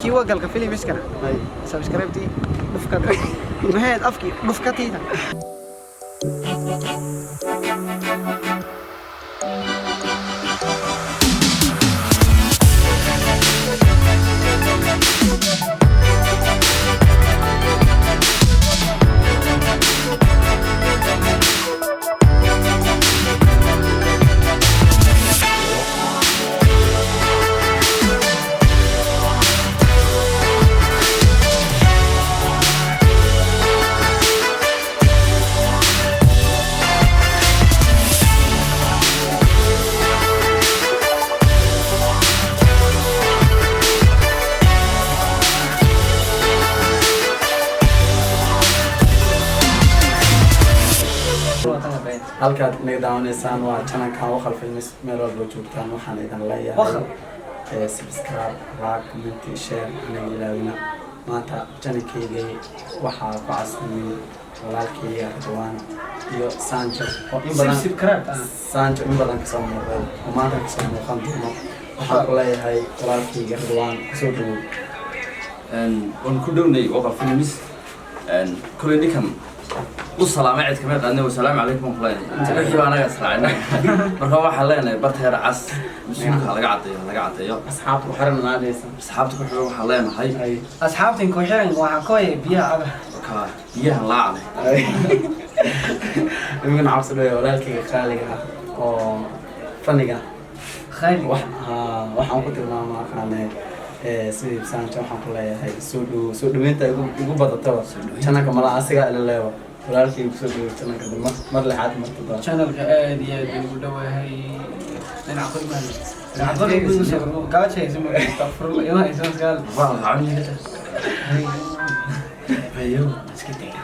تي وقال كفيلي مسكنا سبسكرايب تي دفكة مهد أفكي دفكة تيتا halkaad naga daawanaysaan waa channelkan Waqal Films meel walba joogtaan waxaan idin leeyahay subscribe like comment share anaga ilaawina maanta channelkayga waxaa ku casnay walaalkay Ridwan iyo Zanjo oo in badan Zanjo in badan ka soo muuqday oo maanta ka soo muuqan doono waxaan ku leeyahay walaalkay Ridwan soo dhawow on ku downay Waqal Films kulli ninkan والسلام عليكم والسلام عليكم تبحي وانا اسرعنا marka waxa leenahay barteer cas masuulka laga cadeeyo asxaabtu xaran naadaysa asxaabtu ku xiro waxa leenahay asxaabtin ku xiran waxa kooy biyaha aba ka biyaha laacay imin cabsado walaalkayga qaaliga oo faniga khayli waxaan ku tilmaamaa qaanay sidii Zanjo waxaan ku leeyahay soo dhaweynta ugu badato channelka mala asiga ila leeyo walaalkay ku soo dhaweeyay channelka mar lixaad martaba channelka aad iyo aad ugu dhawahay in aqoon ma leh aqoon ugu soo gaajay isma tafur iyo isma qaal waa caawin leh ayo iska tagay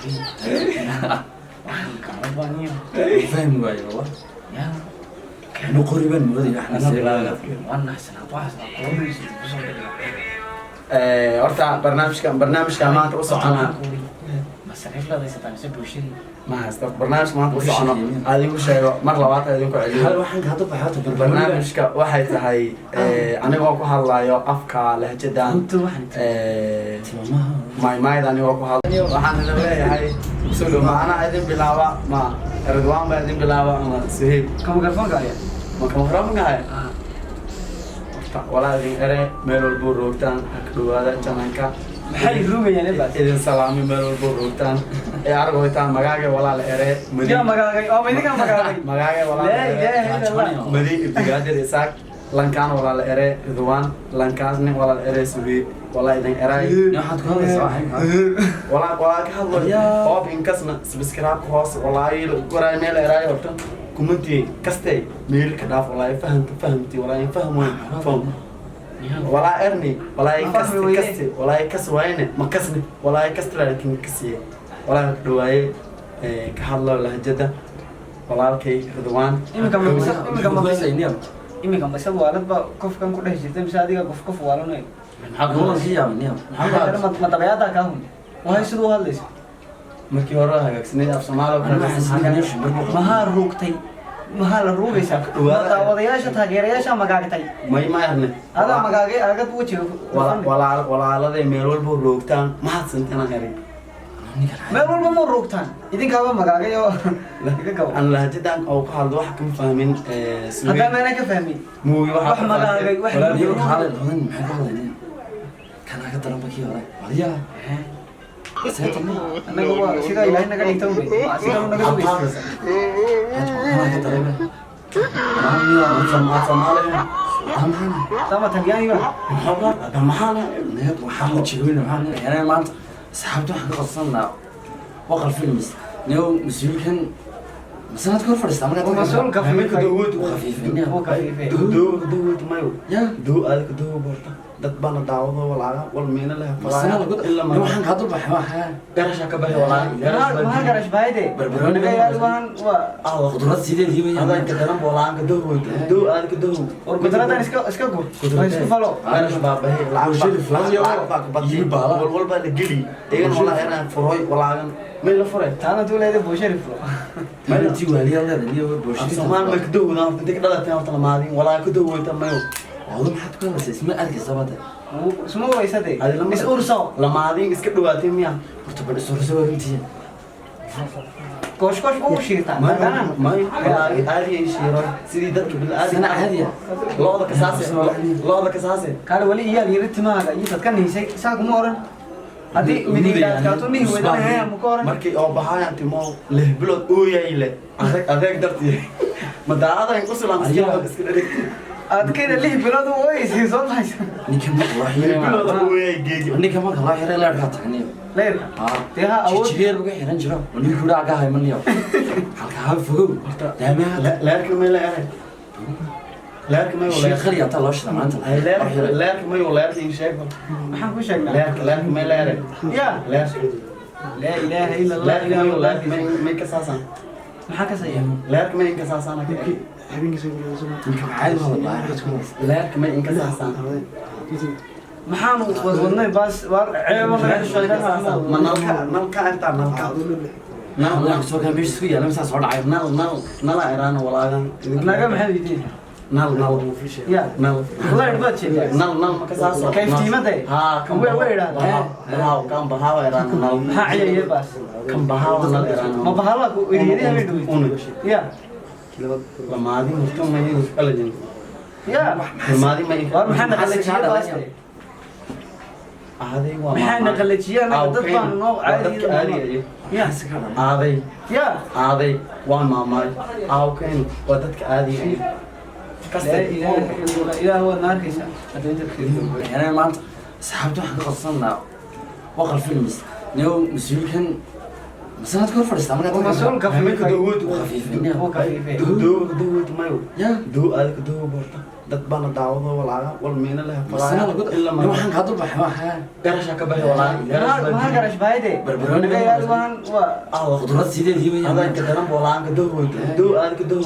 waxaan ka rabaa faham waayo wallah ya كانوا قريبا مودي احنا سيبنا وانا سنه واحد horta barnaamijka maanta u socona mas'aalaha la haysta solution ma haysto barnaamijka maanta u socona adigu sheego mar labaad idin ku celiyo hal waxaan ka hadda baxato barnaamijka waxay tahay anigoo ku hadlayo afka lahjadan maaymaayda anigoo ku hadlayo waxaan idin leeyahay soo dhawaana idin bilaaba ma Ridwan ba idin bilaaba ama Suhayb kama garfoonka ayaa ma kama garfoonka ayaa walaadin ere meel walba roogtaan ka dhawaada channelka maxay rumayeen baa idin salaami meel walba roogtaan ee aragooytaan magaaga walaal ere magaagay oo idinka magaaga walaal madi ibtigaadir isaaq lankaan walaal ere Ridwan lankaasni walaal ere Suhayb walaal idin eray waxaad ku hadlaysaa walaal ka hadlayo oo inkasna subscribe hoos walaal goray meel eray horta Cumantiga kastay meel ka dhaaf walaal fahamti walaal fahmo walaal erni walaal kastay walaal kaswayne ma kasni walaal kastra laakiin kasiye walaal dhawaaye ka hadlo lahjada walaalkay Ridwan imika masad waalad qofkan ku dhahay jirtay mise adiga qof waalanay maxaa go'an siyaabniyo ma tabayada ka hun waxay sidoo hadlaysaa markii hore hagaagsanay af Soomaaliya maha ruugtay maha la ruugaysa daawadayaasha taageerayaasha magaagtay ma arne ada magaagay agad wajiga walaaladay meel walba roogtaan ma hadsantina heri meel walba ma roogtaan idinkaaba magaagay oo laga gabo aan lahjadan oo ka hadlo wax kama fahmin hadda ma ka fahmin muugi wax magaagay wax walaaliyo ka hadlay maxay ka hadlayeen kana ka daran bakii hore waliya anaga waa sida ilaahay naga dhigtay sida naga sugayay kana ka daran tama tagyani ba maxaa neeb waxaan jigwin waxaan maanta saxaabtu waxaan ka qodsanaa Waqal Films neo masuulkan مسألة كور فرست عملنا مسؤول كفيف خفيف دو مايو دو هذاك دو بورتا dad bana daawado walaaga wal meena leh illa ma waxaan ka dul baxay waxa garasha ka baxay walaaga ma garash baayde barbarooniga yaalwan waa qudrad sideedii way hada ka daran walaaga do aad ka do or qudradan iska gur isku falo garash baabahay lacag flayo badi wal ba la geli eegan walaaga inaan furoy walaagan meel la furay taana duuleeda booshari furo meel tii waliya leedahay iyo booshari Somal ma ka do inta ka dhalatay horta maadin walaaga ka do wayta mayo والله ما حد كله اسمه أركي صبته اسمه ويسدي هذه لما بس أورسو لما هذه اسكت دواتي ميا ارتبط السورة بنتي كوش هو شيطان ما هذه شيء سيدي دك بالآدي أنا هذه لوضك أساسي قال ولي إياه يريد ما يتكلم شيء ساق مورن هذه مدينة كاتوني وين هي مكورن markii oo baxay anti mo leh bilod oo yayle adeeg dartii madaada in qusulan iska dhigtay أذكر اللي بلاد ويس يصوت هاي نيكم الله يحيي bilod oo yaygeygi نيكم الله يحيي لا رحت عني ليه تها أول شهير بقى حين جرا ونيكم لا قاعد من اليوم حلقة فوق دائما laakiin ma leeyahay laakiin ma شيء خليه طلع وش ما أنت laakiin ma leeyahay sheeg maxaan ku sheegnaa laakiin ma leeyahay ya laakiin laa ilaaha illa allah laakiin ma ka saasan maxaa ka sayaa laakiin ma ka saasan نيكم عادي والله laakiin ma ka saasan maxaan wadnay baas war ceebo laga sheegnaa ma nalka inta لا سو كان مش سوية لا مسا صار عيب nala iraan walaagan naga maxay yihiin nal ya nal والله يبغى شيء nal ma ka saasan كيف تيمته ها كم ويرا kan bahawa iraan nal maxaa ciyay baas kan bahawa nal iraan ma bahala ku iriiday habeen dhuwi ya lamaadi murto ma yihiin kala jin ya lamaadi ma war maxaa naqalajiyaa baas aaday waa maxaa naqalajiyaa dad baan noo caadi ya aaday ya aaday waa maamay aawkeen waa dadka aadiga لا إله إلا الله إله هو النار كيسا أنت تكذب يعني ما أنت سحبته حق خلصنا وقل فيلم نيو مسؤول كان بس أنا تكون فرست عملنا مسؤول كفيف خفيف هو كفيف دو mayo يا دو aadka doo borta dad bana daawado walaaga wal meena leh بس أنا قلت إلا ما waxaan ka dul baxay waxa garasha ka baxay walaaga ما قرش بايدي بربروني يا روان خضروات سيدة دي هذا كلام walaaga doo aadka doo